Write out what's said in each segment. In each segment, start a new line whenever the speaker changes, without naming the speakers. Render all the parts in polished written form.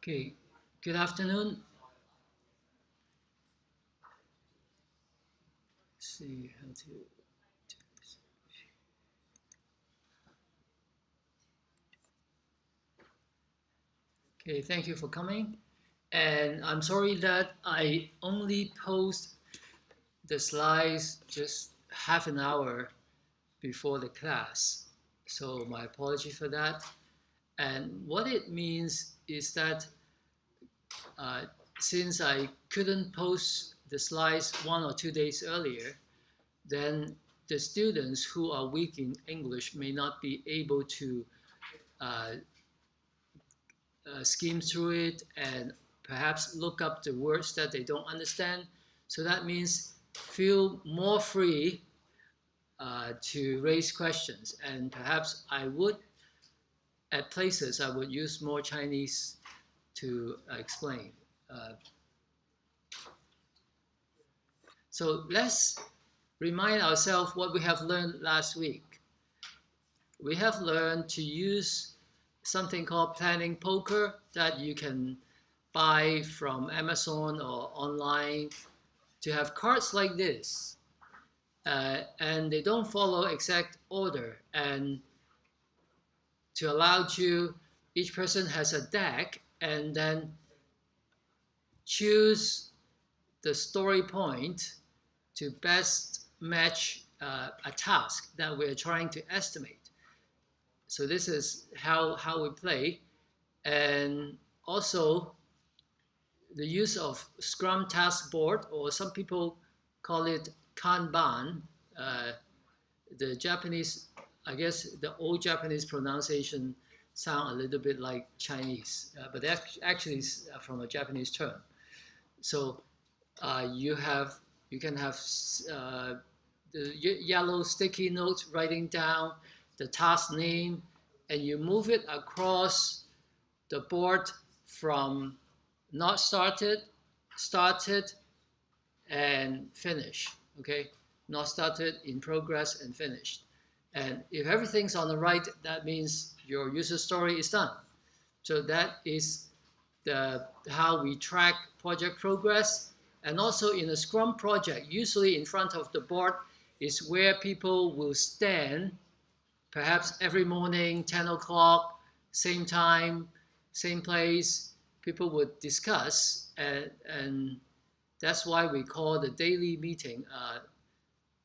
Okay, good afternoon. Let's see how to do this. Okay, thank you for coming. And I'm sorry that I only post the slides just half an hour before the class. So my apology for that. And what it means is that uh, since I couldn't post the slides 1 or 2 days earlier, then the students who are weak in English may not be able to uh, skim through it and perhaps look up the words that they don't understand. So that means feel more free to raise questions. And perhaps I would, at places, I would use more Chinese to explain. So let's remind ourselves what we have learned last week. We have learned to use something called planning poker that you can buy from Amazon or online to have cards like this. And they don't follow exact order. And to allow you, each person has a deck and then choose the story point to best match a task that we're trying to estimate. So this is how we play. And also the use of Scrum task board, or some people call it Kanban. The Japanese, I guess the old Japanese pronunciation sound a little bit like Chinese, but that actually is from a Japanese term. So you can have the yellow sticky notes writing down the task name, and you move it across the board from not started, started, and finish. Okay, not started, in progress, and finished. And if everything's on the right, that means your user story is done. So that is how we track project progress. And also in a Scrum project, usually in front of the board is where people will stand, perhaps every morning, 10 o'clock, same time, same place. People would discuss, and that's why we call the daily meeting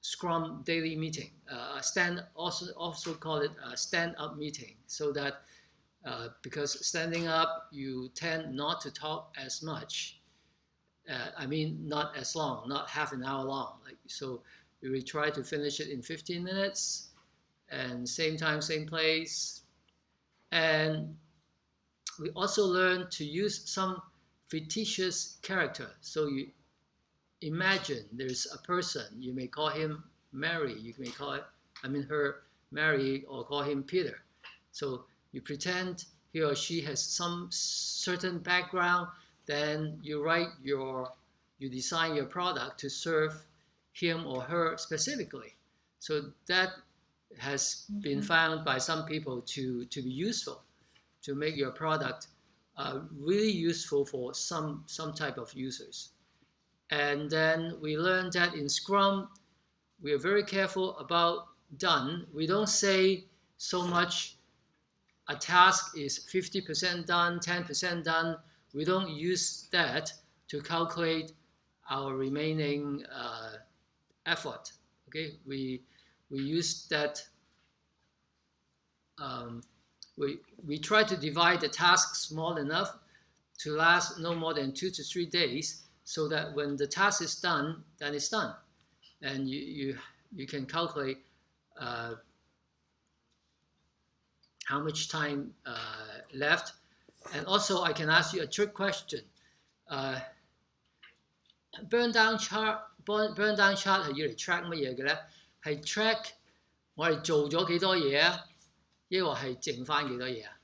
Scrum daily meeting. Also call it a stand-up meeting, so that because standing up, you tend not to talk as much. I mean, not as long, not half an hour long. So we try to finish it in 15 minutes, and same time, same place. And we also learn to use some fictitious character. So you imagine there's a person, you may call him Mary, you may call her Mary, or call him Peter. So you pretend he or she has some certain background, then you design your product to serve him or her specifically. So that has been found by some people to be useful, to make your product really useful for some type of users. And then we learned that in Scrum, we are very careful about done. We don't say so much a task is 50% done, 10% done. We don't use that to calculate our remaining effort. Okay, we use that. We try to divide the task small enough to last no more than 2 to 3 days, so that when the task is done, then it's done, and you can calculate how much time left. And also, I can ask you a trick question. Burn down chart 係要嚟 track 乜嘢嘅咧？係 track 我哋做咗幾多嘢啊，抑或係剩翻幾多嘢啊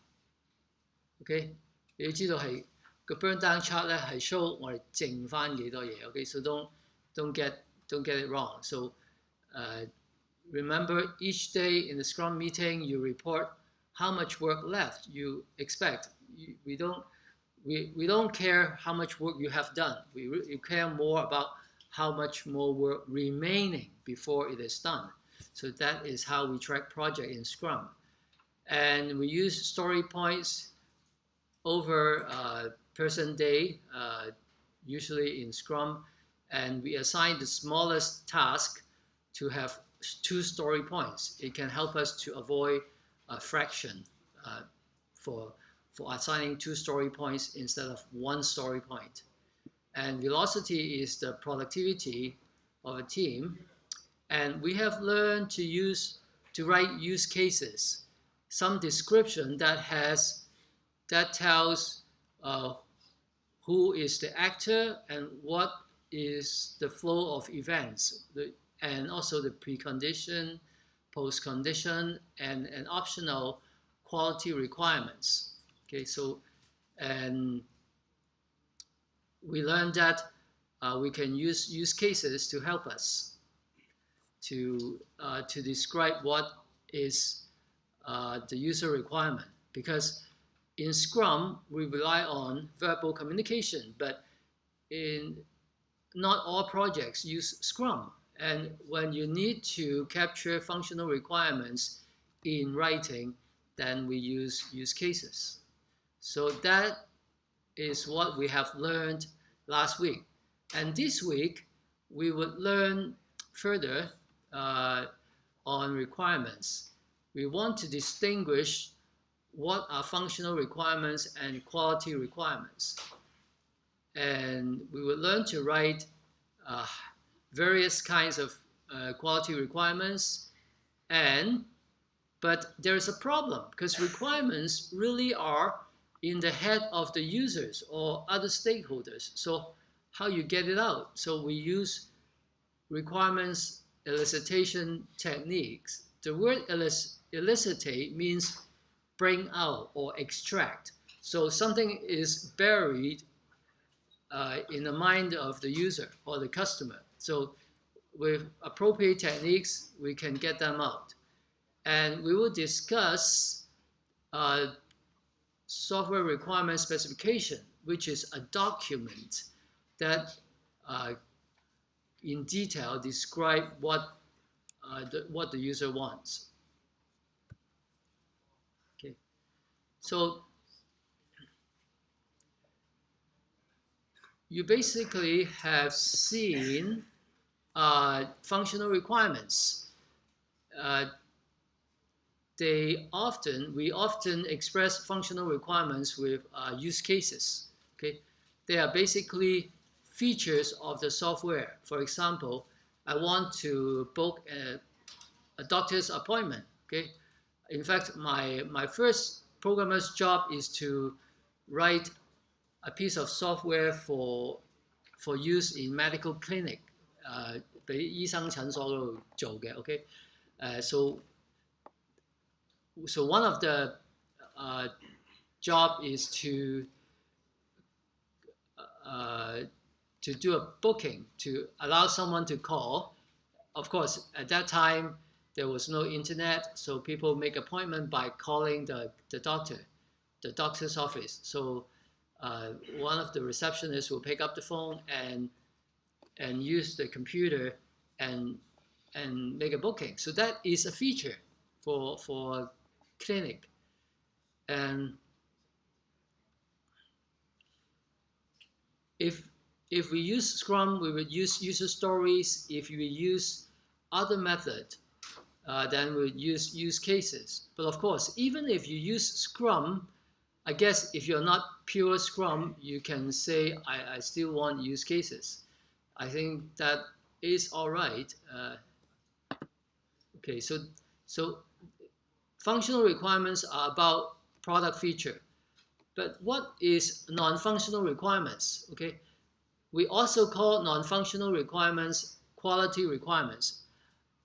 ？OK， 你要知道係個 burn down chart 咧係 show 我哋剩翻幾多嘢。OK，so don't get it wrong. So remember, each day in the Scrum meeting, you report how much work left you expect. We don't we don't care how much work you have done. We care more about how much more work remaining before it is done. So that is how we track project in Scrum. And we use story points over person day, usually in Scrum, and we assign the smallest task to have 2 story points. It can help us to avoid a fraction for assigning 2 story points instead of 1 story point. And velocity is the productivity of a team. And we have learned to write use cases, some description that tells who is the actor and what is the flow of events, and also the precondition, post-condition, and optional quality requirements. Okay, so, and we learned that we can use use cases to help us to describe what is the user requirement. Because in Scrum, we rely on verbal communication, but not all projects use Scrum. And when you need to capture functional requirements in writing, then we use use cases. So that is what we have learned last week. And this week, we would learn further on requirements. We want to distinguish what are functional requirements and quality requirements. And we will learn to write various kinds of quality requirements. But there is a problem, because requirements really are in the head of the users or other stakeholders. So how you get it out? So we use requirements elicitation techniques. The word elicitate means bring out or extract. So something is buried in the mind of the user or the customer. So with appropriate techniques, we can get them out. And we will discuss software requirement specification, which is a document that in detail describe what the user wants. Okay, so you basically have seen functional requirements. We often express functional requirements with use cases. Okay, they are basically features of the software. For example, I want to book a doctor's appointment. Okay, in fact, my first programmer's job is to write a piece of software for use in medical clinic. 俾醫生診所嗰度做嘅 ，OK， so one of the job is to do a booking, to allow someone to call. Of course, at that time there was no internet, so people make appointment by calling the doctor's office. So one of the receptionists will pick up the phone and use the computer and make a booking. So that is a feature for clinic. And if we use Scrum, we would use user stories. If we use other method, then we would use use cases. But of course, even if you use Scrum, I guess if you're not pure Scrum, you can say, I still want use cases. I think that is all right. Okay, so functional requirements are about product feature. But what is non-functional requirements? Okay, we also call non-functional requirements quality requirements.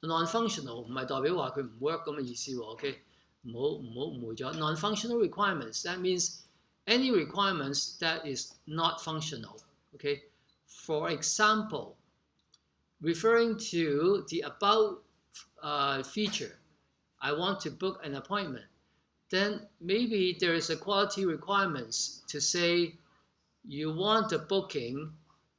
Non-functional 唔係代表話佢唔 work 咁嘅意思喎。OK， 唔好誤會咗。Non-functional requirements, that means any requirements that is not functional. Okay, for example, referring to the about feature, I want to book an appointment. Then maybe there is a quality requirements to say you want the booking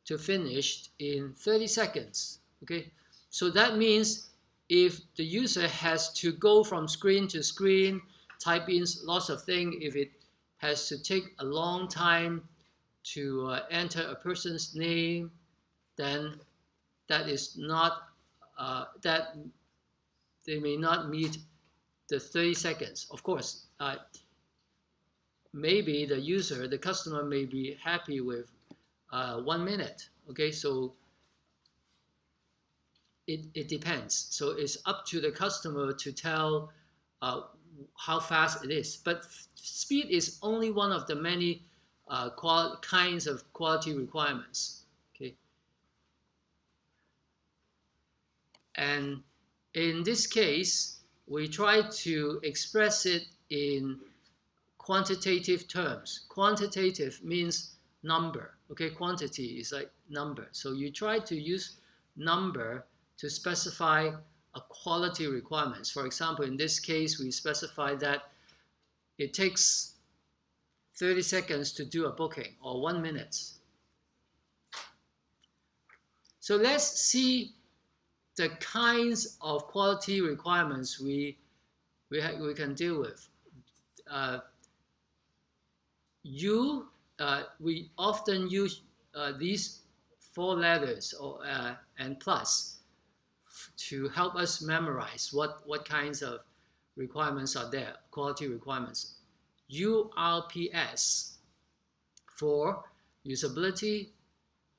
to finish in 30 seconds. Okay, so that means if the user has to go from screen to screen, type in lots of things, if it has to take a long time to enter a person's name, then that is not that they may not meet the 30 seconds. Of course, maybe the user, the customer may be happy with 1 minute. Okay, so it depends. So it's up to the customer to tell how fast it is. But speed is only one of the many kinds of quality requirements. Okay, and in this case, we try to express it in quantitative terms. Quantitative means number. Okay, quantity is like number. So you try to use number to specify a quality requirements. For example, in this case, we specify that it takes 30 seconds to do a booking, or 1 minute. So let's see the kinds of quality requirements we can deal with. We often use these 4 letters and plus to help us memorize what kinds of requirements are there, quality requirements. URPS for usability,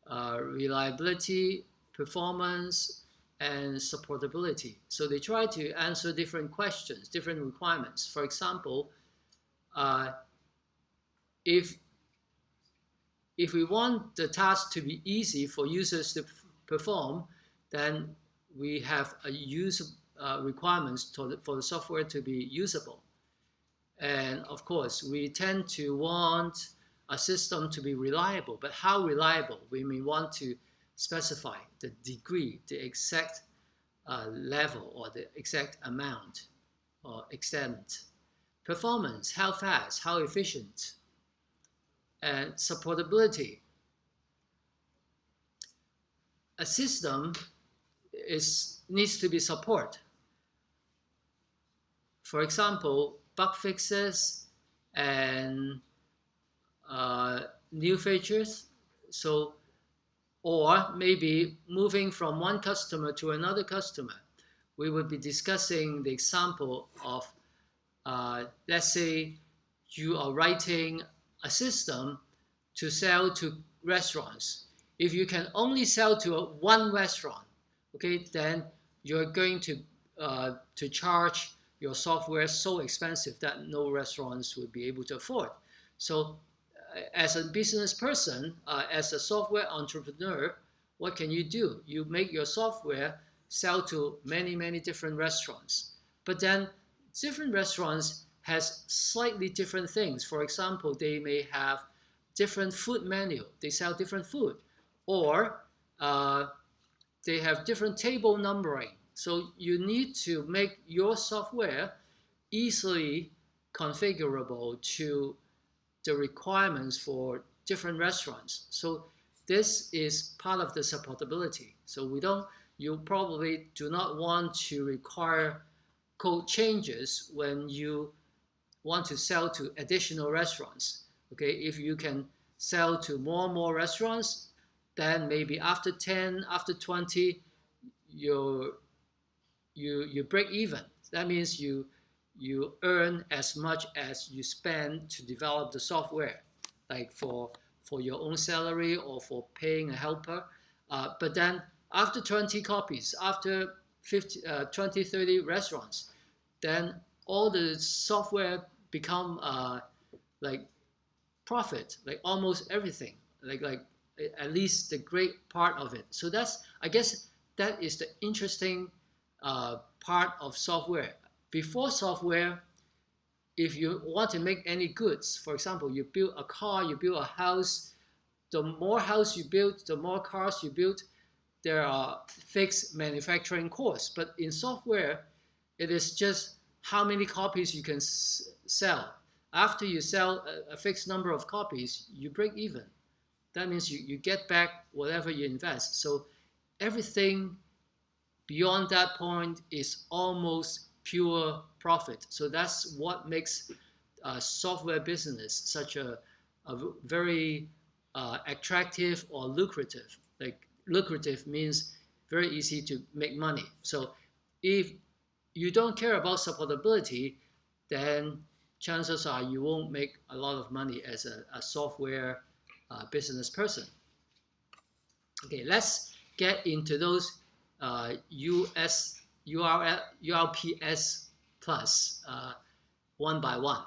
reliability, performance, and supportability. So they try to answer different questions, different requirements. For example, if we want the task to be easy for users to perform, then we have a requirements for the software to be usable. And of course, we tend to want a system to be reliable. But how reliable? We may want to specify the degree, the exact level, or the exact amount or extent. Performance, how fast, how efficient. And supportability. A system needs to be supported. For example, bug fixes and new features. So, or maybe moving from one customer to another customer. We would be discussing the example of, let's say you are writing a system to sell to restaurants. If you can only sell to one restaurant, okay, then you're going to charge your software so expensive that no restaurants would be able to afford. So as a business person, as a software entrepreneur, what can you do? You make your software sell to many, many different restaurants. But then different restaurants has slightly different things. For example, they may have different food menu. They sell different food. Or they have different table numbering. So you need to make your software easily configurable to the requirements for different restaurants. So this is part of the supportability. So you probably do not want to require code changes when you want to sell to additional restaurants. Okay, if you can sell to more and more restaurants, then maybe after 10, after 20, you break even. That means you earn as much as you spend to develop the software, like for your own salary or for paying a helper. But then after 20 copies, after 20, 30 restaurants, then all the software become like profit, like almost everything, like at least the great part of it. So I guess that is the interesting part of software. Before software, if you want to make any goods, for example, you build a car, you build a house, the more house you build, the more cars you build, there are fixed manufacturing costs. But in software, it is just how many copies you can sell. After you sell a fixed number of copies, you break even. that means you get back whatever you invest. So everything beyond that point is almost pure profit. So that's what makes software business such a very attractive or lucrative. Like lucrative means very easy to make money. So if you don't care about supportability, then chances are you won't make a lot of money as a software business person. Okay, let's get into those URPS plus one by one.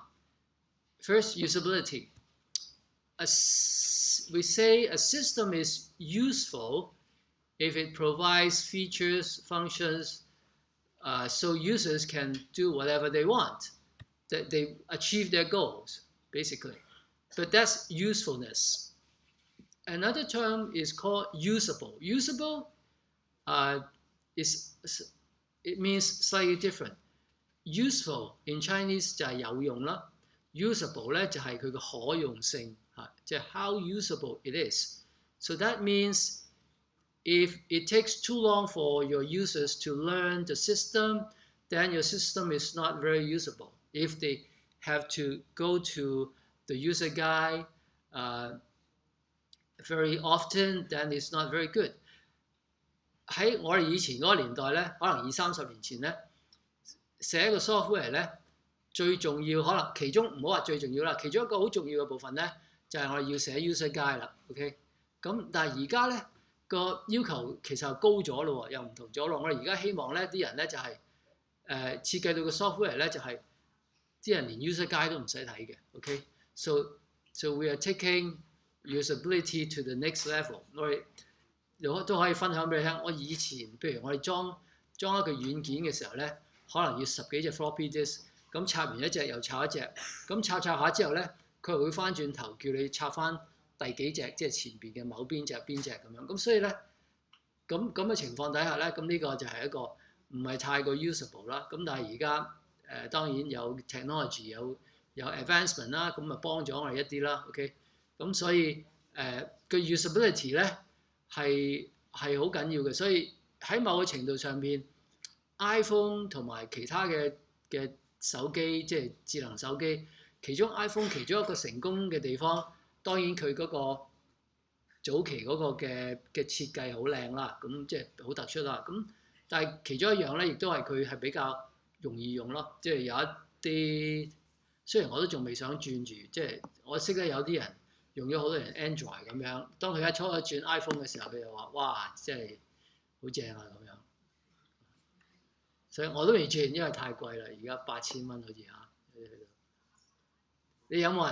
First, usability. We say a system is useful if it provides features, functions, so users can do whatever they want, that they achieve their goals, basically. But that's usefulness. Another term is called usable. Usable it means slightly different. Useful in Chinese 就係有用啦 ，usable 咧就係佢嘅可用性嚇，即係 how usable it is. So that means if it takes too long for your users to learn the system, then your system is not very usable. If they have to go to the user guide very often, then it's not very good. 喺我哋以前嗰個年代咧，可能20-30年前咧，寫一個 software 咧，最重要可能其中唔好話最重要啦，其中一個好重要嘅部分咧，就係我哋要寫 user guide 啦 ，OK？ 咁但係而家咧個要求其實又高咗咯喎，又唔同咗咯。我哋而家希望咧啲人咧就係設計到個 software 咧就係啲人連 user guide 都唔使睇嘅 ，OK？So we are taking usability to the next level。我哋都可以分享俾你聽。我以前譬如我哋裝一個軟件嘅時候咧，可能要10幾隻 floppy disk， 咁插完一隻又插一隻，咁插下之後咧，佢會翻轉頭叫你插翻第幾隻，即係前邊嘅某邊隻咁樣。咁所以咧，咁嘅情況底下咧，咁呢個就係一個唔係太過 usable 啦。咁但係而家當然有 technology 有 advancement 啦，咁啊幫咗我哋一啲啦。OK， 咁所以個 usability 咧係好緊要嘅。所以喺某個程度上邊 ，iPhone 同埋其他嘅手機，即係智能手機，其中 iPhone 其中一個成功嘅地方，當然佢嗰個早期嗰個嘅設計好靚啦，咁即係好突出啦。咁但係其中一樣咧，亦都係佢係比較容易用咯。即係有一啲，雖然我都仲未想轉住，即係我識得有啲人用咗好多年 Android 咁樣，當佢一初轉 iPhone 嘅時候，佢就話：哇，即係好正啊咁樣。所以我都未轉，因為太貴啦，而家8000蚊好似嚇。你有冇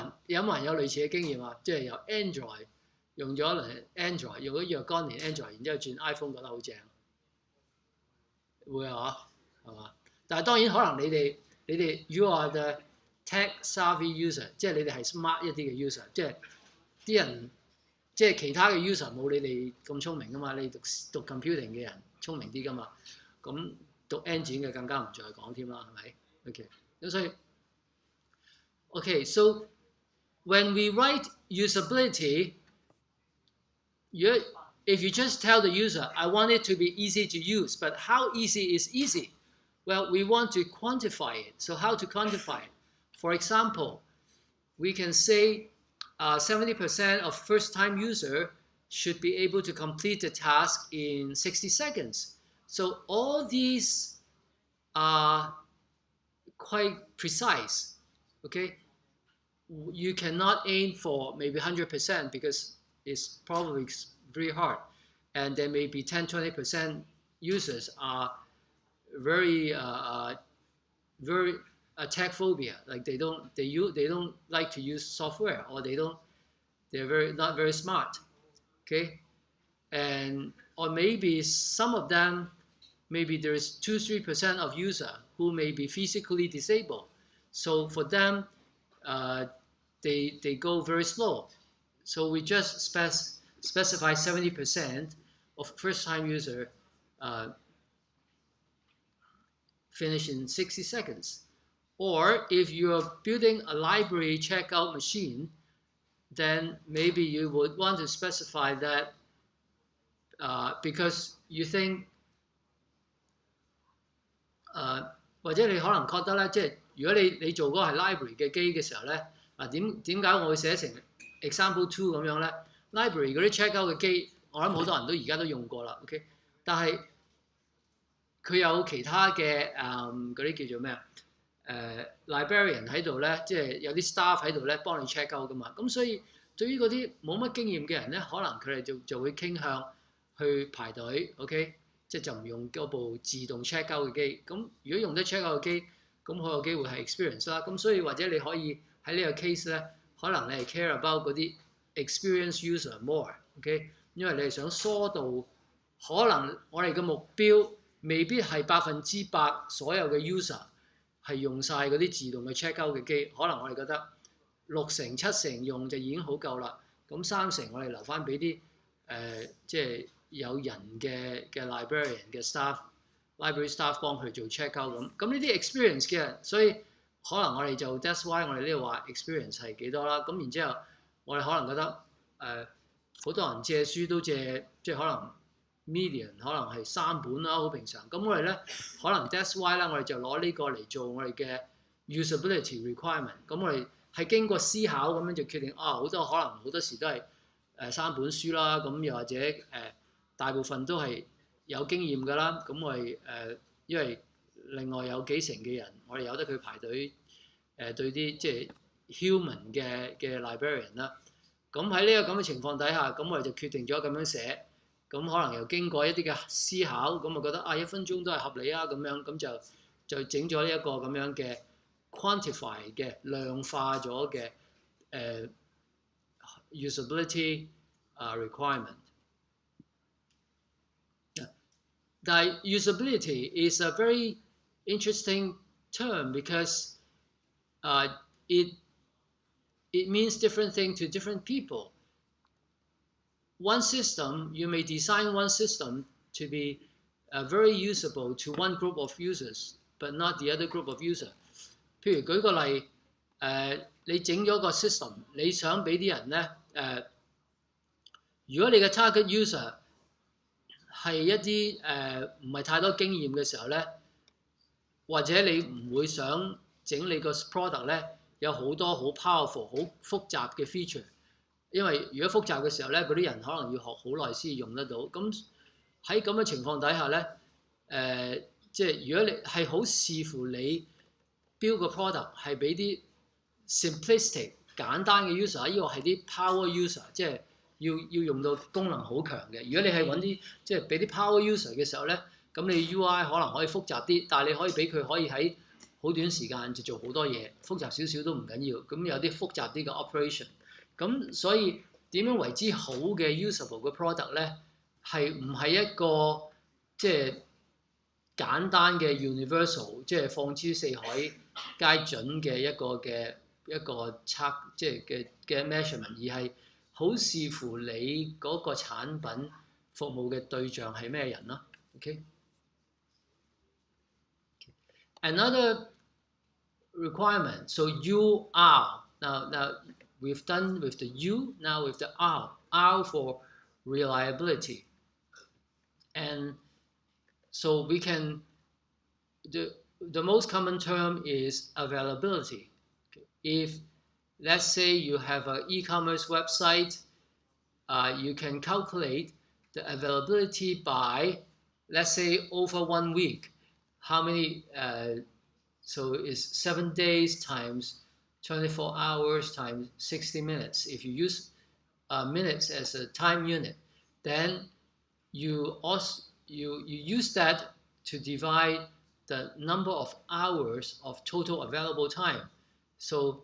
人有類似嘅經驗啊？即係由 Android 用咗嚟 Android 用咗若干年 Android， 然之後轉 iPhone 覺得好正，會啊，係嘛？但係當然可能你哋 you are the tech savvy user， 即係你哋係 smart 一啲嘅 user， 即係啲人即係其他嘅 user 冇你哋咁聰明噶嘛，你讀 computing 嘅人聰明啲噶嘛，咁讀 engine 嘅更加唔再講添啦，係咪 ？OK， 咁所以 OK，so when we write usability， if you just tell the user, I want it to be easy to use, but how easy is easy? Well, we want to quantify it. So how to quantify it? For example, we can say 70% of first-time user should be able to complete the task in 60 seconds. So all these are quite precise, okay? You cannot aim for maybe 100% because it's probably very hard. And there may be 10-20% users are very tech phobia, like they don't like to use software, or they're not very smart, okay? And or maybe some of them, maybe there's 2-3% of user who may be physically disabled. So for them, they go very slow. So we just specify 70% of first-time user finish in 60 seconds. Or if you're building a library checkout machine, then maybe you would want to specify that because you think 或者你可能覺得咧，即係如果你做嗰個係 library 嘅機嘅時候咧，點解我會寫成 example two 咁樣咧 ？library 嗰啲 checkout 嘅機，我諗好多人都而家都用過啦，OK？ 但係佢有其他嘅嗰啲叫做咩啊？librarian 喺度咧，即係有啲 staff 喺度咧幫你 check out 噶嘛。咁所以對於嗰啲冇乜經驗嘅人咧，可能佢哋就會傾向去排隊 ，OK？ 即係就唔用嗰部自動 check out 嘅機。咁如果用得 check out 嘅機，咁好有機會係 experience 啦。咁所以或者你可以喺呢個 case 咧，可能你係 care about 嗰啲 experience user more，OK？ 因為你係想疏導，可能我哋嘅目標未必係100%所有嘅 user 係用晒嗰啲自動嘅 check out 嘅機，可能我哋覺得60%、70%用就已經好夠啦。咁30%我哋留翻俾啲即係有人嘅 librarian 嘅 library staff 幫佢做 check out 咁。咁呢啲 experience 嘅，所以可能我哋就 that's why 我哋呢度話 experience 係幾多啦。咁然之後我哋可能覺得好多人借書都借即係可能 median 可能係3本啦，好平常。咁我哋咧可能 that's why 啦，我哋就攞呢個嚟做我哋嘅 usability requirement。咁我哋係經過思考咁樣就決定好多可能好多時都係3本書啦。咁又或者大部分都係有經驗㗎啦。咁我哋因為另外有幾成嘅人，我哋由得佢排隊對啲即係 human 嘅 librarian 啦。咁喺呢個咁嘅情況底下，咁我哋就決定咗咁樣寫。咁可能又經過一啲嘅思考，咁我覺得1分鐘都係合理啊，咁樣咁就整咗呢一個咁樣嘅 quantify 嘅量化咗嘅usability requirement。但係 usability is a very interesting term because it means different things to different people. One system, you may design one system to be very usable to one group of users, but not the other group of users. 譬如舉個例，你整咗個 system， 你想俾啲人咧如果你嘅 target user 係一啲唔係太多經驗嘅時候咧，或者你唔會想整你個 product 咧有好多好 powerful、好複雜嘅 feature。因為如果複雜嘅時候咧，嗰啲人可能要學好耐先用得到。咁喺咁嘅情況底下咧，即係如果你係好視乎你 build 個 product 係俾啲 simplistic 簡單嘅 user， 呢個係啲 power user， 即係要用到功能好強嘅。如果你係揾啲即係俾啲 power user 嘅時候咧，咁你 UI 可能可以複雜啲，但係你可以俾佢可以喺好短時間就做好多嘢，複雜少少都唔緊要。咁有啲複雜啲嘅 operation。咁所以點樣為之好嘅 usable 嘅 product 咧，係唔係一個即係簡單嘅 universal， 即係放諸四海皆準嘅一個測即係嘅 measurement， 而係好視乎你嗰個產品服務嘅對象係咩人咯。OK。Another requirement, so you are now.We've done with the U, now with the R. R for reliability. And so we can, the most common term is availability. If, let's say you have an e-commerce website, you can calculate the availability by, let's say, over 1 week. How many, so it's 7 days times 24 hours times 60 minutes. If you use minutes as a time unit, then you use that to divide the number of hours of total available time. So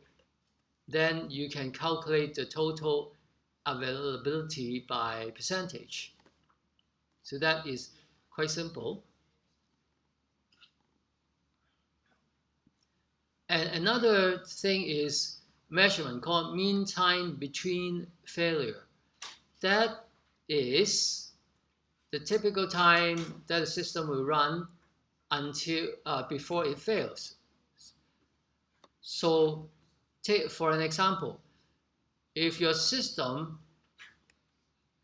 then you can calculate the total availability by percentage. So that is quite simple. And another thing is measurement called mean time between failure. That is the typical time that a system will run until before it fails. So take for an example, if your system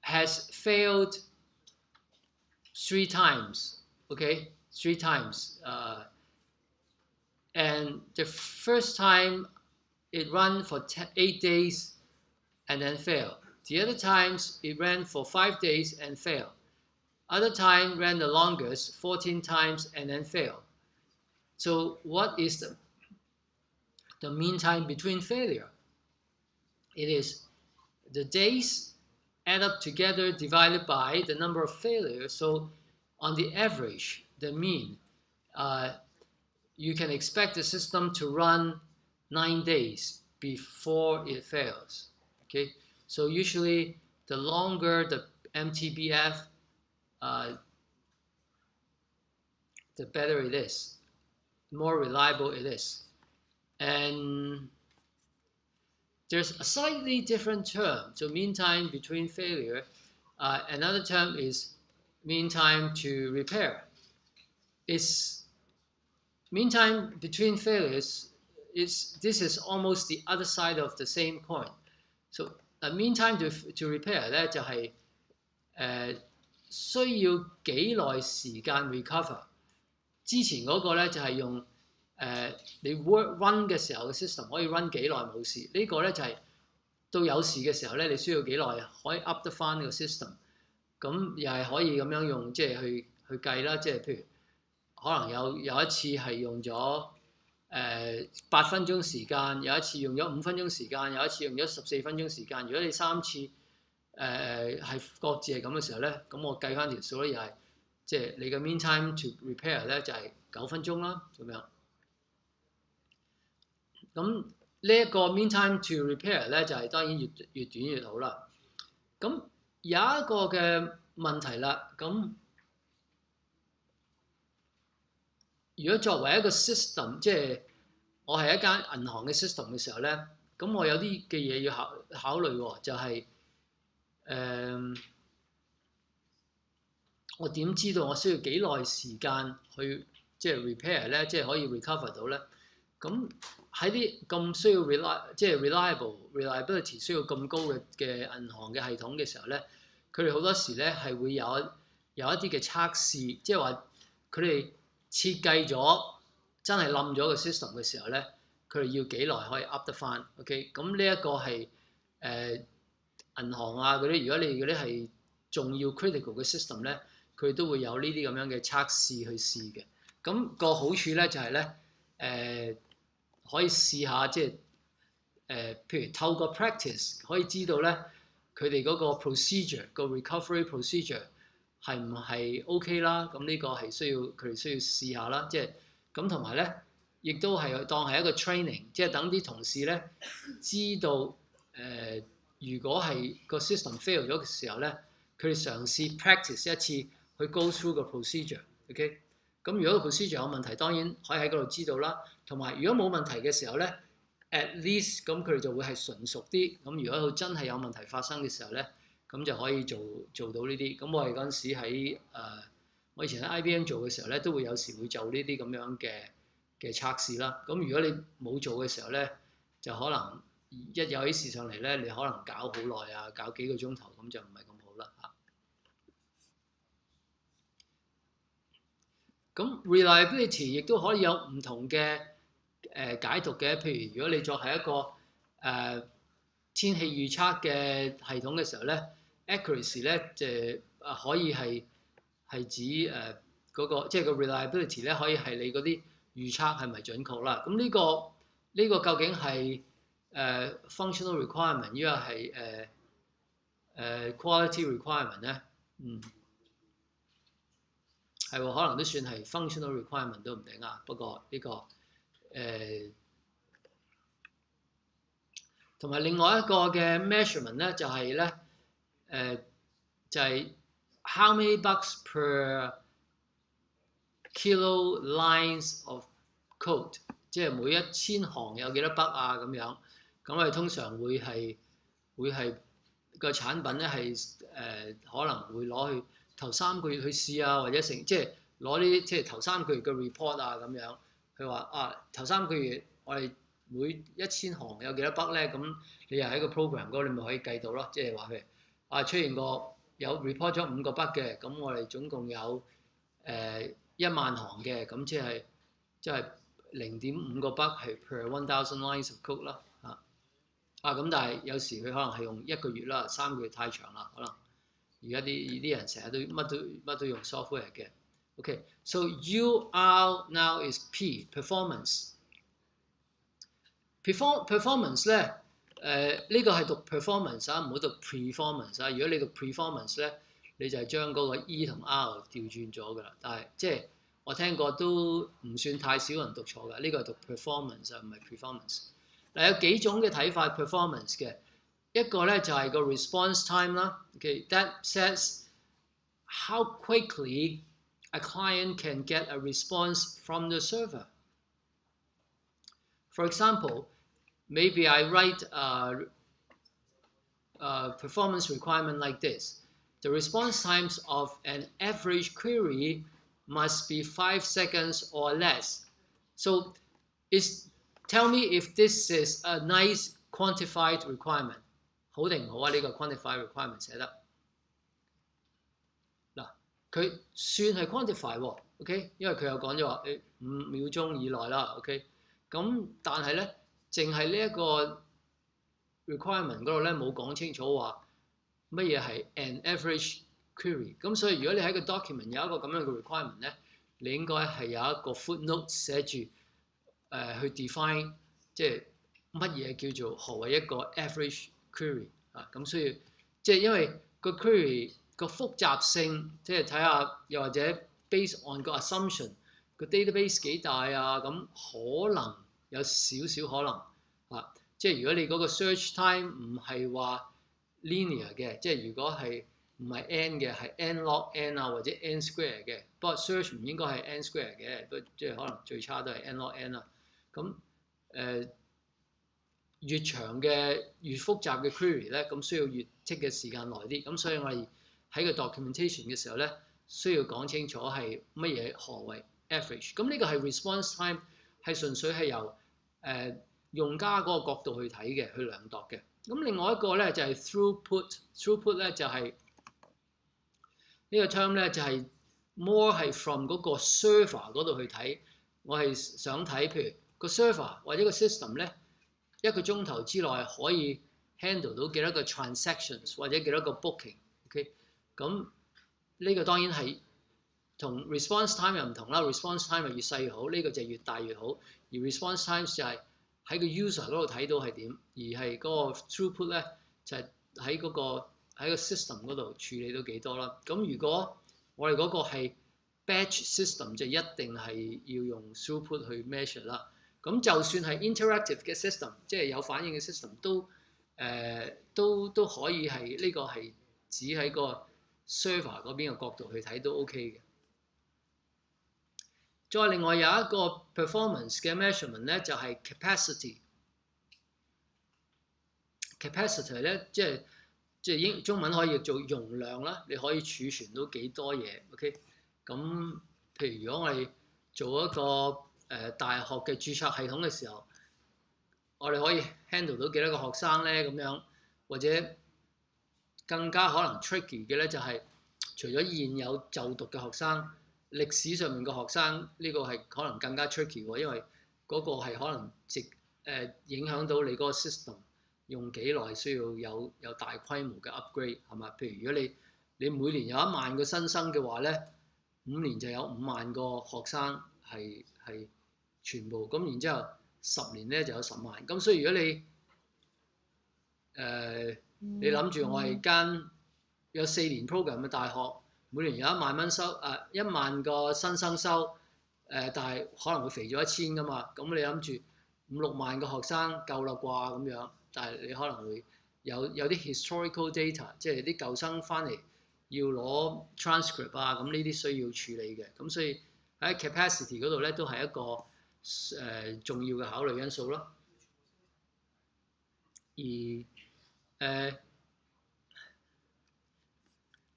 has failed 3 times, okay, 3 times, and the first time it ran for 8 days and then failed. The other times it ran for 5 days and failed. Other time ran the longest, 14 times and then failed. So what is the mean time between failure? It is the days add up together divided by the number of failures. So on the average, the mean, you can expect the system to run 9 days before it fails. Okay, so usually the longer the MTBF, the better it is, the more reliable it is. And there's a slightly different term. So mean time between failure. Another term is mean time to repair. It's mean time between failures. This is almost the other side of the same coin. So mean time to repair 咧就係需要幾耐時間 recover。之前嗰個咧就係用你 work run 嘅時候嘅 system 可以 run 幾耐冇事，呢個咧就係到有事嘅時候咧，你需要幾耐可以 up 得翻個 system。咁又係可以咁樣用，即係去計啦。即係譬如可能有一次係用咗8分鐘時間，有一次用咗5分鐘時間，有一次用咗14分鐘時間。如果你3次係各自係咁嘅時候咧，咁我計翻條數咧又係即係你嘅 mean time to repair 咧就係9分鐘啦，咁樣。咁呢一個 mean time to repair 咧就係當然越短越好啦。咁有一個嘅問題啦，咁如果作為一個 system， 即係我係一間銀行嘅 system 嘅時候咧，咁我有啲嘅嘢要考慮喎，就係我點知道我需要幾耐時間去即係 repair 咧，即係可以 recover 到咧？咁喺啲咁需要 reliability 需要咁高嘅銀行嘅系統嘅時候咧，佢哋好多時咧係會有一啲嘅測試，即係話佢哋設計咗真係冧咗個 system 嘅時候咧，佢哋要幾耐可以 up 得翻 ？OK， 咁呢一個係銀行啊嗰啲，如果你嗰啲係重要 critical 嘅 system 咧，佢都會有呢啲咁樣嘅測試去試嘅。咁個好處咧就係咧可以試下即係譬如透過 practice 可以知道咧佢哋嗰個 procedure 個 recovery procedure 係唔係 OK 啦？咁呢個係佢哋需要試下啦。即係咁同埋咧，亦都係當係一個 training， 即係等啲同事咧知道如果係個 system fail 咗嘅時候咧，佢哋嘗試 practice 一次去 go through 個 procedure。OK， 咁如果個 procedure 有問題，當然可以喺嗰度知道啦。同埋如果冇問題嘅時候咧 ，at least 咁佢哋就會係純熟啲。咁如果佢真係有問題發生嘅時候咧，咁就可以做到呢啲。咁我哋嗰陣時喺我以前喺 IBM 做嘅時候咧，都會有時會做呢啲咁樣嘅測試啦。咁如果你冇做嘅時候咧，就可能一有啲事上嚟咧，你可能搞好耐啊，搞幾個鐘頭，咁就唔係咁好啦嚇。咁 reliability 亦都可以有唔同嘅解讀嘅。譬如如果你作係一個天氣預測嘅系統嘅時候咧 ，accuracy 咧就可以係指嗰個即係個 reliability 咧，可以係你嗰啲預測係咪準確啦。咁呢個究竟係functional requirement， 抑或係quality requirement 咧？係喎，可能都算係 functional requirement 都唔定啊。不過呢個同埋另外一個嘅 measurement 咧，就係咧就係 how many bucks per kilo lines of code， 即係每1000行有幾多 bug 啊咁樣。咁我哋通常會係個產品咧係可能會攞去頭3個月去試啊，或者即係攞呢啲即係頭3個月嘅 report 啊咁樣。佢話頭3個月我哋每1000行有幾多筆咧？咁你又喺個 program 嗰度，你咪可以計到咯。即係話譬如出現過有 report 咗5個筆嘅，咁我哋總共有1萬行嘅，咁即係0.5個筆係 per 1000 lines of code 啦。咁但係有時佢可能係用1個月啦，3個月太長啦，可能而家啲人成日都乜都用 software 嘅。OK， so UR now is P performance。performance 咧，呢個係讀 performance 唔好讀 performance 如果你讀 performance 咧，你就係將嗰個 E 同 R 調轉咗㗎啦。但係即係我聽過都唔算太少人讀錯㗎。呢個係讀 performance 唔係 performance。嗱，有幾種嘅睇法 performance 嘅，一個咧就係個 response time 啦。Okay，that says how quickly a client can get a response from the server. For example, maybe I write a performance requirement like this. The response times of an average query must be 5 seconds or less. So tell me if this is a nice quantified requirement. 好定唔好啊？呢個 quantified requirement 寫得嗱，佢算係 quantify 喎 ，OK？ 因為佢有講咗話5秒鐘以內啦 ，OK？ 咁但係咧，淨係呢一個 requirement 嗰度咧冇講清楚話乜嘢係 an average query。咁所以如果你喺個 document 有一個咁樣嘅 requirement 咧，你應該係有一個 footnote 寫住去 define 即係乜嘢叫做何為一個 average query 咁所以即係因為個 query 個複雜性，即係睇下又或者 based on 個 assumption 個 database 幾大啊，咁可能有少少可能即係如果你嗰個 search time 唔係話 linear 嘅，即係如果係唔係 n 嘅，係 n log n 或者 n square 嘅，不過 search 唔應該係 n square 嘅，不即係可能最差都係 n log n 咁越長嘅越複雜嘅 query 咧，咁需要越 take 嘅時間耐啲，咁所以我哋喺個 documentation 嘅時候咧，需要講清楚係乜嘢何為 average。咁呢個係 response time 係純粹係由用家嗰個角度去睇嘅，去量度嘅。咁另外一個咧就係 throughput 咧就係呢個 term 咧就係 more 係 from 嗰個 server 嗰度去睇。我係想睇譬如個 server 或者個 system 咧，1個鐘頭之內可以 handle 到幾多個 transactions 或者幾多個 booking。OK， 咁呢個當然係同 response time 又唔同啦。response time 係越細越好，呢個就係越大越好。而 response times 就係喺個 user 嗰度睇到係點，而係嗰個 throughput 咧就係喺個 system 嗰度處理到幾多啦。咁如果我哋嗰個係 batch system 就一定係要用 throughput 去 measure 啦。咁就算係 interactive 嘅 system， 即係有反應嘅 system， 都可以係呢個係指喺個 server 嗰邊嘅角度去睇都 OK 嘅。再另外有一個 performance 嘅 measurement 咧，就係 capacity。capacity 咧即係中文可以譯做容量啦，你可以儲存到幾多嘢 ？OK， 咁譬如如果我哋做一個大學嘅註冊系統嘅時候，我哋可以 handle 到幾多個學生咧？咁樣或者更加可能 tricky 嘅咧，就係除咗現有就讀嘅學生，歷史上面嘅學生呢個係可能更加 tricky 喎，因為嗰個係可能影響到你嗰個 system 用幾耐，需要有大規模嘅 upgrade 係嘛？譬如如果你每年有1萬個新生嘅話咧，5年就有5萬個學生係全部咁，然之後10年咧就有10萬。咁所以如果你你諗住我係間有4年 program 嘅大學，每年有1萬蚊收1萬個新生收但係可能會肥咗1000㗎嘛。咁你諗住5、6萬個學生夠啦啩咁樣，但係你可能會有啲 historical data， 即係啲舊生翻嚟要攞 transcript 咁呢啲需要處理嘅。咁所以喺 capacity 嗰度咧都係一個重要嘅考慮因素咯。而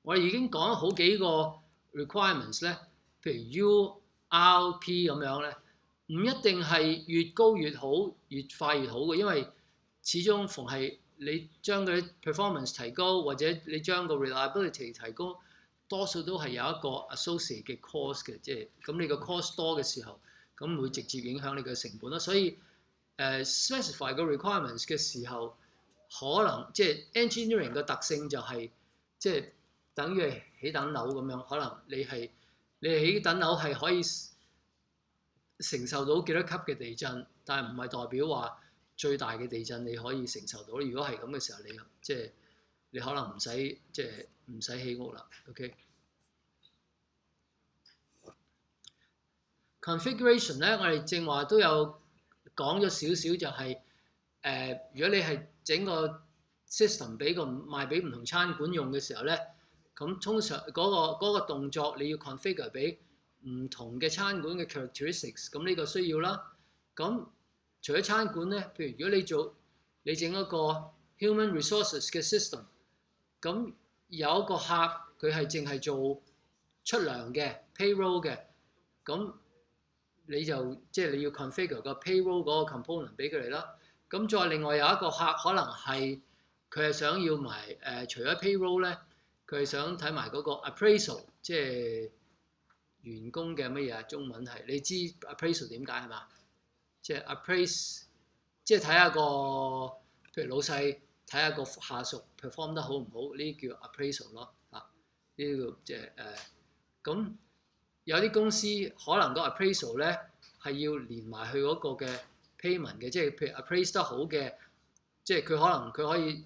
我哋已經講咗好幾個 requirements 咧，譬如 URP 咁樣咧唔一定係越高越好，越快越好嘅，因為始終逢係你將嗰啲 performance 提高，或者你將個 reliability 提高，多數都係有一個 associate 嘅 cost 嘅，即係咁你個 cost 多嘅時候，咁會直接影響你嘅成本啦。所以specify 個 requirements 嘅時候，可能即係 engineering 嘅特性就係即係等於係起等樓咁樣，可能你起等樓係可以承受到幾多級嘅地震，但係唔係代表話最大嘅地震你可以承受到。如果係咁嘅時候，即係你可能唔使即係唔使起屋啦。OK。Configuration 咧，我哋正話都有講咗少少，就係如果你係整個 system 賣俾唔同餐館用嘅時候咧，咁通常嗰個動作你要 configure 俾唔同嘅餐館嘅 characteristics，咁呢個需要啦。咁除咗餐館咧，譬如如果你整一個 human resources 嘅 system， 咁有一個客佢係淨係做出糧嘅 payroll 嘅，咁你就即係你要 configure 個 payroll 嗰個 component 俾佢哋啦。咁再另外有一個客可能係佢係想要埋除咗 payroll 咧，佢係想睇埋嗰個 appraisal， 即係員工嘅乜嘢啊？中文係你知 appraisal 點解係嘛？即係 appraise， 即係睇下個譬如老細睇下個下屬 perform 得好唔好，呢啲叫 appraisal 咯。啊，呢個即係咁有啲公司可能個 appraisal 咧係要連埋去嗰個嘅 payment 嘅，即係譬如 appraise 得好嘅，即係佢可以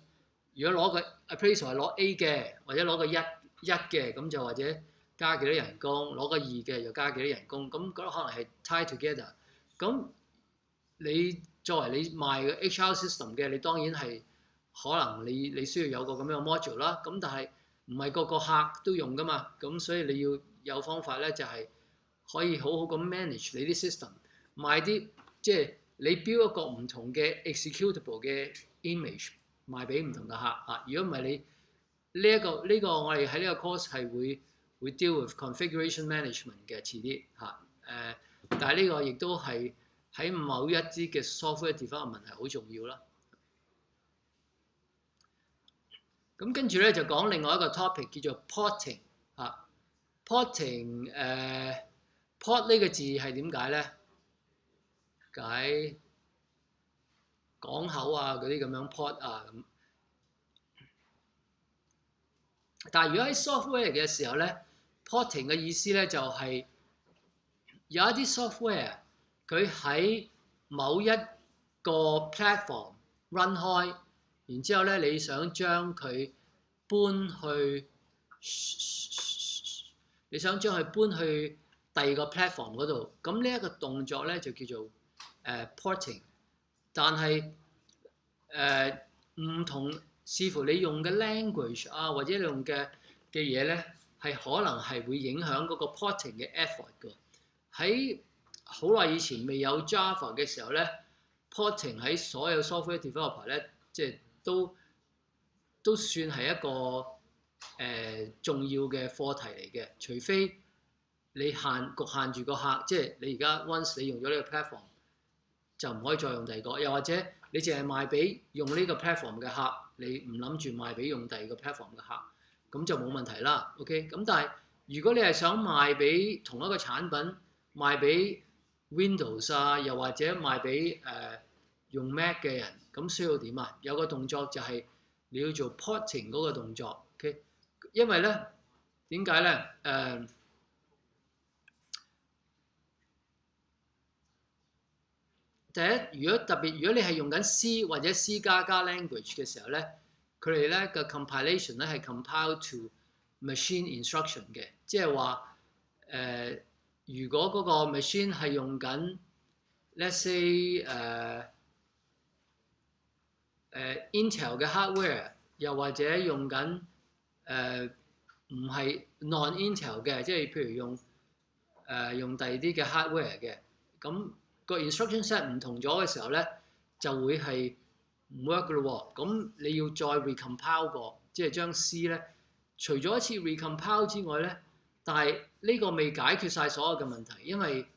如果攞個 appraisal 係攞 A 嘅，或者攞個一嘅，咁就或者加幾多人工，攞個2嘅又加幾多人工，咁嗰可能係 tie together。咁你作為你賣嘅 HR system 嘅，你當然係可能你需要有個咁樣嘅 module 啦。咁但係唔係個個客都用噶嘛，咁所以你要有方法咧，就係可以好好咁 manage 你啲 system， 賣啲即係你標一個唔同嘅 executable 嘅 image 賣俾唔同嘅客啊。如果唔係你呢個我哋喺呢個 course 係會 deal with configuration management 嘅遲啲嚇但係呢個亦都係喺某一啲嘅 software development 係好重要啦。咁跟住咧就講另外一個 topic 叫做 porting 嚇。porting port 呢個字係點解咧？解港口啊嗰啲咁樣 port 啊咁。但係如果喺 software 嘅時候咧 ，porting 嘅意思咧就係有一啲 software 佢喺某一個 platform run 開，然之後咧你想將佢搬去第二個 platform 嗰度，咁呢一個動作咧就叫做porting。但係唔同視乎你用嘅 language 啊，或者你用嘅嘢咧，係可能係會影響嗰個 porting 嘅 effort 㗎。喺好耐以前未有 Java 嘅時候咧 ，porting 喺所有 software developer 咧，即係都算係一個重要嘅課題嚟嘅。除非你局限住個客，即係你而家 once 你用咗呢個 platform 就唔可以再用第二個，又或者你淨係賣俾用呢個 platform 嘅客，你唔諗住賣俾用第二個 platform 嘅客，咁就冇問題啦。OK， 咁但係如果你係想賣俾同一個產品，賣俾 Windows 啊，又或者賣俾用 Mac 嘅人，咁需要點啊？有個動作就係你要做 porting 嗰個動作。OK， 因為咧點解咧？第一，如果你係用緊 C 或者 C++ language 嘅時候咧，佢哋咧嘅 compilation 咧係 compile to machine instruction 嘅，即係話如果嗰個 machine 係用緊 let's say Intel 嘅 hardware， 又或者用緊唔係 non-Intel 嘅，即係譬如用第二啲嘅 hardware 嘅，咁個 instruction set 唔同咗嘅時候咧，就會係唔 work 㗎咯喎。咁你要再 recompile 過，即係將 C 咧，除咗一次 recompile 之外咧，但係呢個未解決晒所有嘅問題，因為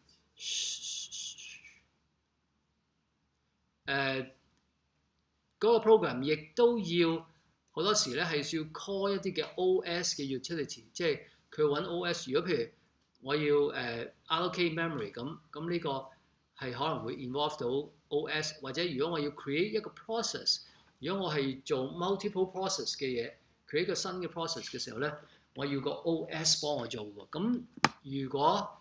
嗰個 program 亦都要好多時咧係需要 call 一啲嘅 OS 嘅 utility，即係佢揾 OS。如果譬如我要allocate memory 咁呢個係可能會 involve 到 OS， 或者如果我要 create 一個 process， 如果我係做 multiple process 嘅嘢 ，create 個新嘅 process 嘅時候咧，我要個 OS 幫我做喎。咁如果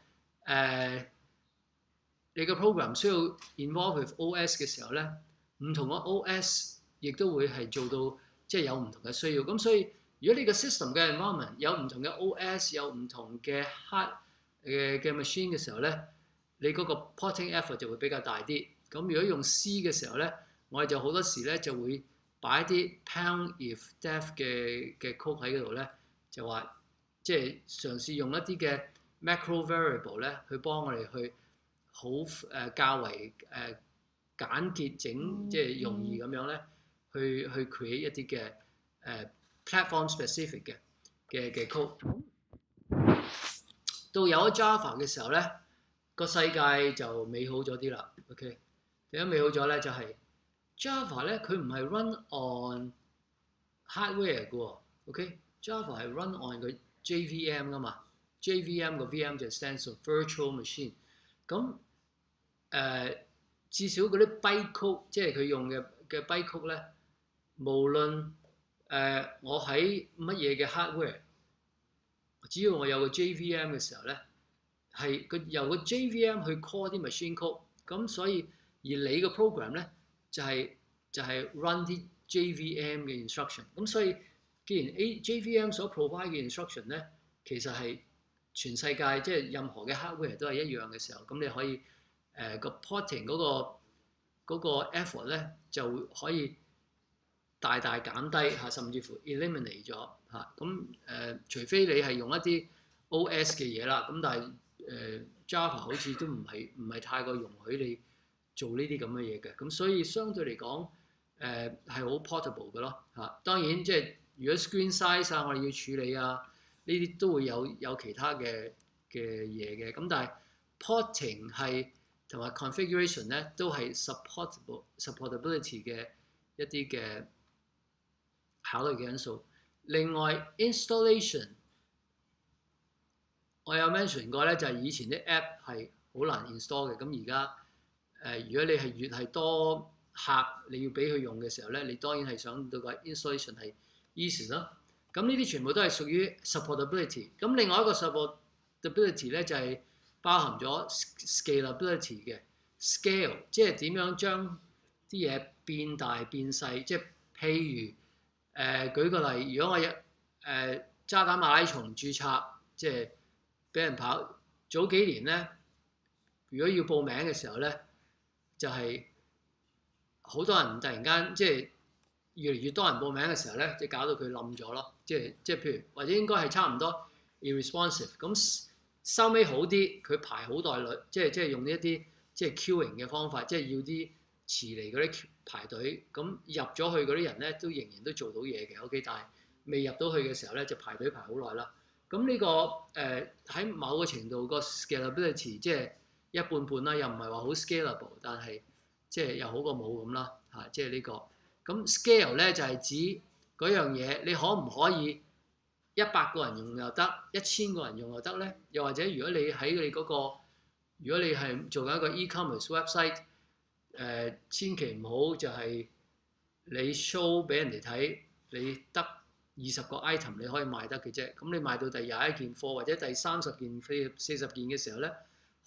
你個 program 需要 involve with OS 嘅時候咧，唔同嘅 OS 亦都會係做到即係有唔同嘅需要。咁所以如果你個 system 嘅 environment 有唔同嘅 OS， 有唔同嘅 hard 嘅 machine 嘅時候咧，你嗰個 porting effort 就會比較大啲。咁如果用 C 嘅時候咧，我哋就好多時咧就會擺啲 pound if def 嘅 code 喺嗰度咧，就話即係嘗試用一啲嘅 macro variable 咧去幫我哋去好較為簡潔即係容易咁樣咧去 create 一啲嘅platform specific 嘅 code。到有咗 Java 嘅時候咧，個世界就美好咗啲啦。OK， 點解美好咗咧？就係 Java 咧，佢唔係 run on hardware 嘅喎。OK，Java 係 run on 個 JVM 噶嘛。JVM 個 VM 就 stands for virtual machine。咁至少嗰啲 byte code， 即係佢用嘅 byte code 咧，無論我喺乜嘢嘅 hardware， 只要我有個 JVM 嘅時候咧，係佢由個 JVM 去 call 啲 machine code， 咁所以而你個 program 咧就係 run 啲 JVM 嘅 instruction。咁所以既然 JVM 所 provide 嘅 instruction 咧，其實係全世界即係任何嘅 hardware 都係一樣嘅時候，咁你可以個 porting 嗰個 effort 咧就可以大大減低嚇，甚至乎 eliminate 咗嚇。咁除非你係用一啲 OS 嘅嘢啦，咁但係Java 好似都唔係太過容許你做呢啲咁嘅嘢嘅。咁所以相對嚟講係好 portable 嘅咯嚇。當然即係如果 screen size 啊，我哋要處理啊，呢啲都會有其他嘅嘢嘅。咁但係 porting 係同埋 configuration 咧都係 supportability 嘅一啲嘅考慮嘅因素。另外 installation 我有 mention 過咧，就係以前啲 app 係好難 install 嘅。咁而家如果你係越係多客你要俾佢用嘅時候咧，你當然係想到個 installation 係 easy 咯。咁呢啲全部都係屬於 supportability。咁另外一個 supportability 咧就係包含咗 scalability 嘅 scale， 即係點樣將啲嘢變大變細。即係譬如舉個例，如果我渣打馬拉松註冊，即係俾人跑早幾年咧，如果要報名嘅時候咧，就係好多人突然間即係越嚟越多人報名嘅時候咧，即係搞到佢冧咗咯。即係譬如或者應該係差唔多 irresponsive。咁收尾好啲，佢排好耐率，即係用呢一啲即係 queuing 嘅方法，即係要啲遲嚟嗰啲排隊。咁入咗去嗰啲人咧，都仍然都做到嘢嘅。OK， 但係未入到去嘅時候咧，就排隊排好耐啦。咁呢個喺某個程度個 scalability 即係一半半啦，又唔係話好 scalable， 但係即係又好過冇咁啦嚇。即係呢個咁 scale 咧就係指嗰樣嘢你可唔可以100個人用又得，1000個人用又得咧？又或者如果你喺你嗰個，如果你係做緊一個 e-commerce website， 千祈唔好就係你 show 俾人哋睇，你得20個 item 你可以賣得嘅啫。咁你賣到第21件貨或者第30件、40件嘅時候咧，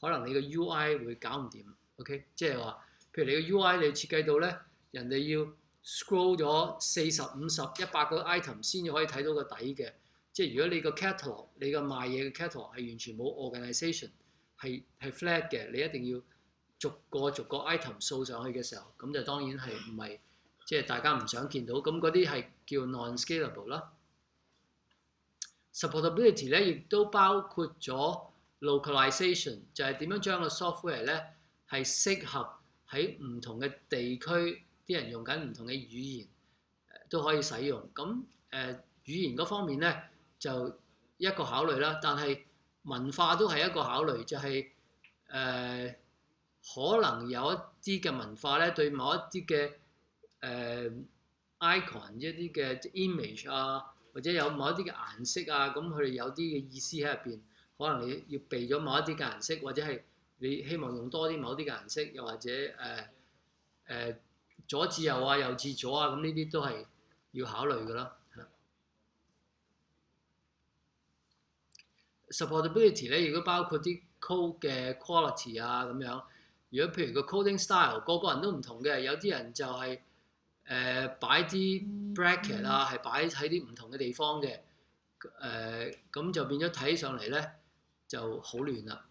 可能你個 UI 會搞唔掂。OK， 即係話，譬如你個 UI 你設計到咧，人哋要 scroll 咗40、50、100個 item 先至可以睇到個底嘅。即係如果你個 catalog， 你個賣嘢嘅 catalog 係完全冇 organisation， 係 flat 嘅，你一定要逐個 item 掃上去嘅時候，咁就當然係唔係即係大家唔想見到。咁嗰啲係叫 non-scalable 啦。supportability 咧亦都包括咗 localization， 就係點樣將個 software 咧係適合喺唔同嘅地區啲人用緊唔同嘅語言都可以使用。咁語言嗰方面咧就一個考慮啦，但係文化都係一個考慮，就係可能有啲嘅文化咧，對某一啲嘅icon 一啲嘅 image 啊，或者有某一啲嘅顏色啊，咁佢哋有啲嘅意思喺入邊，可能你要避咗某一啲嘅顏色，或者係你希望用多啲某啲嘅顏色，又或者左至右啊，右至左啊，咁呢啲都係要考慮㗎啦。Supportability 咧，亦都包括啲 code 嘅 quality 啊咁樣。如果譬如個 coding style，個個人都唔同嘅，有啲人就係擺啲 bracket 啊，係擺喺啲唔同嘅地方嘅，咁就變咗睇上嚟咧就好亂啦。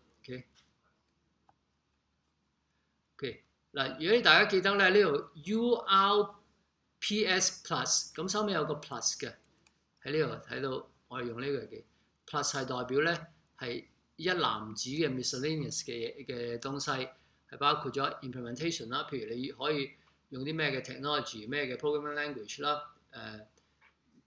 OK， 嗱，如果大家記得咧，呢度 URPS Plus， 咁收尾有個 plus 嘅，喺呢度睇到，我哋用呢個嘅 plus 係代表咧係一籃子嘅 miscellaneous 嘅東西，係包括咗 implementation 啦，譬如你可以用啲咩嘅 technology、咩嘅 programming language 啦，